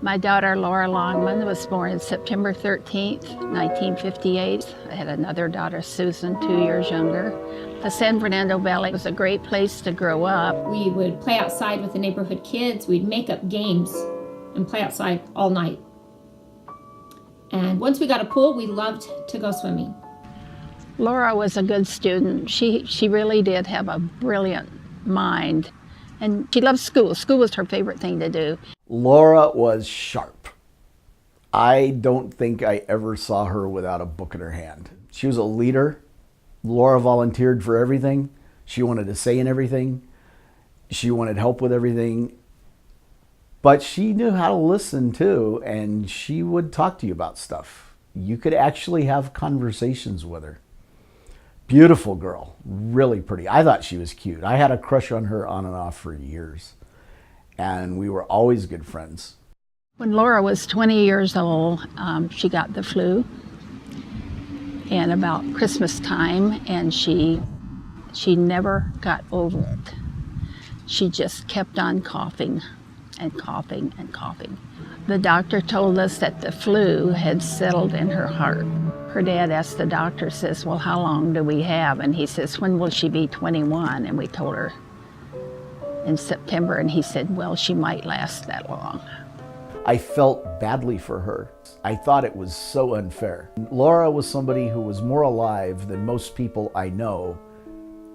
My daughter, Laura Longman, was born September 13th, 1958. I had another daughter, Susan, 2 years younger. The San Fernando Valley was a great place to grow up. We would play outside with the neighborhood kids. We'd make up games and play outside all night. And once we got a pool, we loved to go swimming. Laura was a good student. She really did have a brilliant mind. And she loved school. School was her favorite thing to do. Laura was sharp. I don't think I ever saw her without a book in her hand. She was a leader. Laura volunteered for everything. She wanted to say in everything. She wanted help with everything. But she knew how to listen too, and she would talk to you about stuff. You could actually have conversations with her. Beautiful girl, really pretty. I thought she was cute. I had a crush on her on and off for years, and we were always good friends. When Laura was 20 years old, she got the flu, and about Christmas time, and she never got over it. She just kept on coughing and coughing and coughing. The doctor told us that the flu had settled in her heart. Her dad asked the doctor, says, well, how long do we have? And he says, when will she be 21? And we told her in September, and he said, well, she might last that long. I felt badly for her. I thought it was so unfair. Laura was somebody who was more alive than most people I know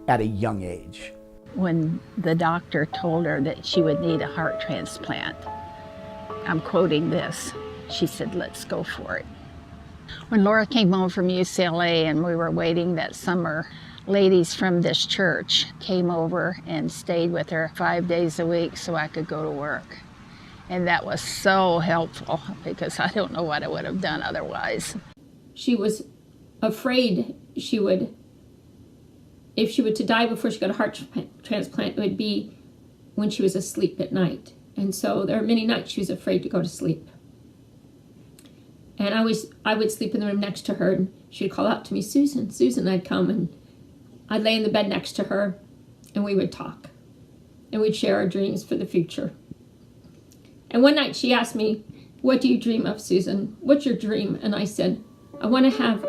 at a young age. When the doctor told her that she would need a heart transplant, I'm quoting this, she said, let's go for it. When Laura came home from UCLA and we were waiting that summer, ladies from this church came over and stayed with her 5 days a week so I could go to work. And that was so helpful because I don't know what I would have done otherwise. She was afraid if she were to die before she got a heart transplant, it would be when she was asleep at night. And so there are many nights she was afraid to go to sleep. And I would sleep in the room next to her, and she'd call out to me, Susan, Susan. I'd come, and I'd lay in the bed next to her, and we would talk. And we'd share our dreams for the future. And one night she asked me, what do you dream of, Susan? What's your dream? And I said, I want to have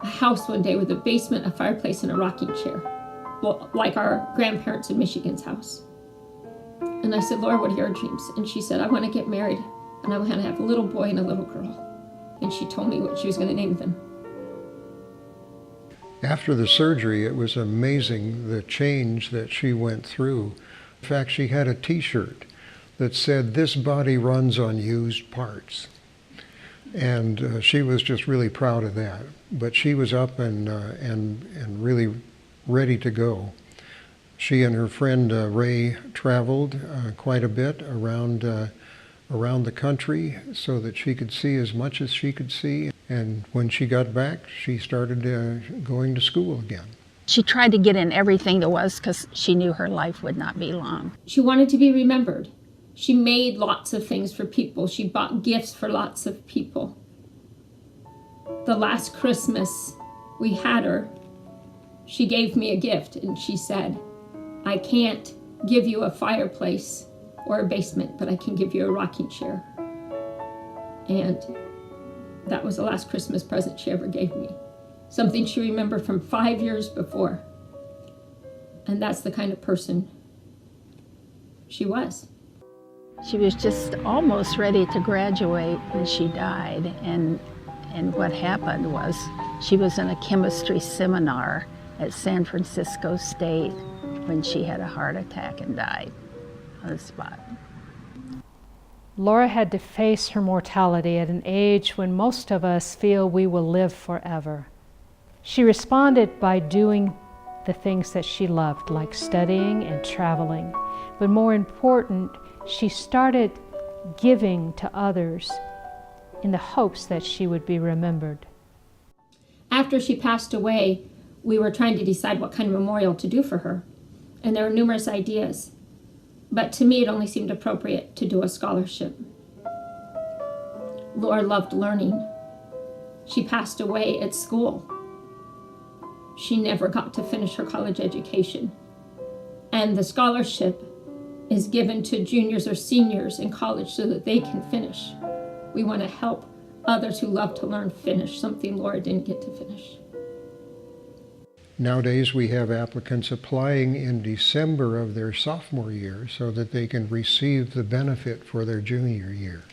a house one day with a basement, a fireplace, and a rocking chair. Well, like our grandparents in Michigan's house. And I said, Laura, what are your dreams? And she said, I want to get married, and I want to have a little boy and a little girl. And she told me what she was going to name them. After the surgery, it was amazing the change that she went through. In fact, she had a t-shirt that said, this body runs on used parts. And she was just really proud of that. But she was up and really ready to go. She and her friend Ray traveled quite a bit around the country so that she could see as much as she could see. And when she got back, she started going to school again. She tried to get in everything there was because she knew her life would not be long. She wanted to be remembered. She made lots of things for people. She bought gifts for lots of people. The last Christmas we had her, she gave me a gift, and she said, I can't give you a fireplace or a basement, but I can give you a rocking chair. And that was the last Christmas present she ever gave me. Something she remembered from 5 years before. And that's the kind of person she was. She was just almost ready to graduate when she died. And what happened was she was in a chemistry seminar at San Francisco State when she had a heart attack and died on the spot. Laura had to face her mortality at an age when most of us feel we will live forever. She responded by doing the things that she loved, like studying and traveling. But more important, she started giving to others in the hopes that she would be remembered. After she passed away, we were trying to decide what kind of memorial to do for her. And there were numerous ideas. But to me, it only seemed appropriate to do a scholarship. Laura loved learning. She passed away at school. She never got to finish her college education. And the scholarship is given to juniors or seniors in college so that they can finish. We want to help others who love to learn finish something Laura didn't get to finish. Nowadays we have applicants applying in December of their sophomore year so that they can receive the benefit for their junior year.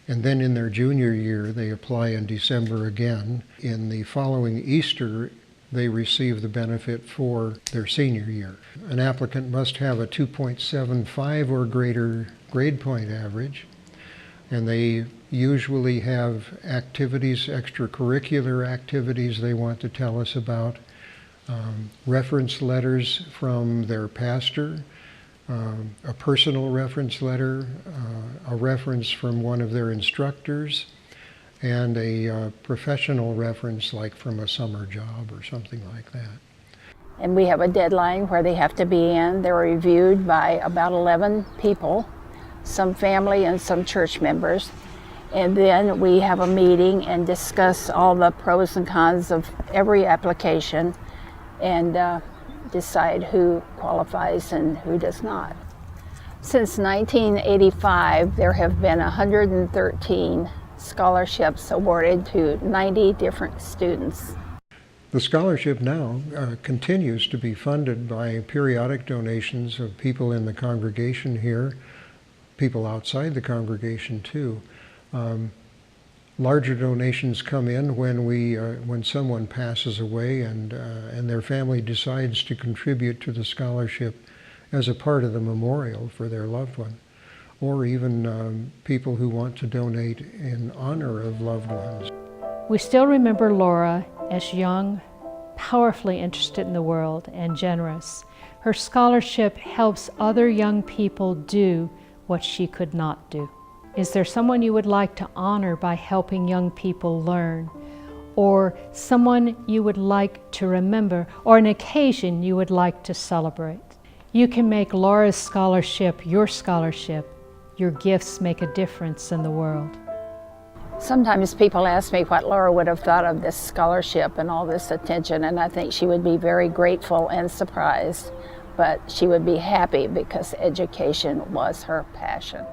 And then in their junior year they apply in December again. In the following Easter they receive the benefit for their senior year. An applicant must have a 2.75 or greater grade point average, and they usually have activities, extracurricular activities they want to tell us about, reference letters from their pastor, a personal reference letter, a reference from one of their instructors, and a professional reference like from a summer job or something like that. And we have a deadline where they have to be in. They're reviewed by about 11 people, some family and some church members. And then we have a meeting and discuss all the pros and cons of every application and decide who qualifies and who does not. Since 1985, there have been 113 scholarships awarded to 90 different students. The scholarship now continues to be funded by periodic donations of people in the congregation here, people outside the congregation too. Larger donations come in when someone passes away and their family decides to contribute to the scholarship as a part of the memorial for their loved one, or even people who want to donate in honor of loved ones. We still remember Laura as young, powerfully interested in the world, and generous. Her scholarship helps other young people do what she could not do. Is there someone you would like to honor by helping young people learn? Or someone you would like to remember, or an occasion you would like to celebrate? You can make Laura's scholarship your scholarship. Your gifts make a difference in the world. Sometimes people ask me what Laura would have thought of this scholarship and all this attention, and I think she would be very grateful and surprised, but she would be happy because education was her passion.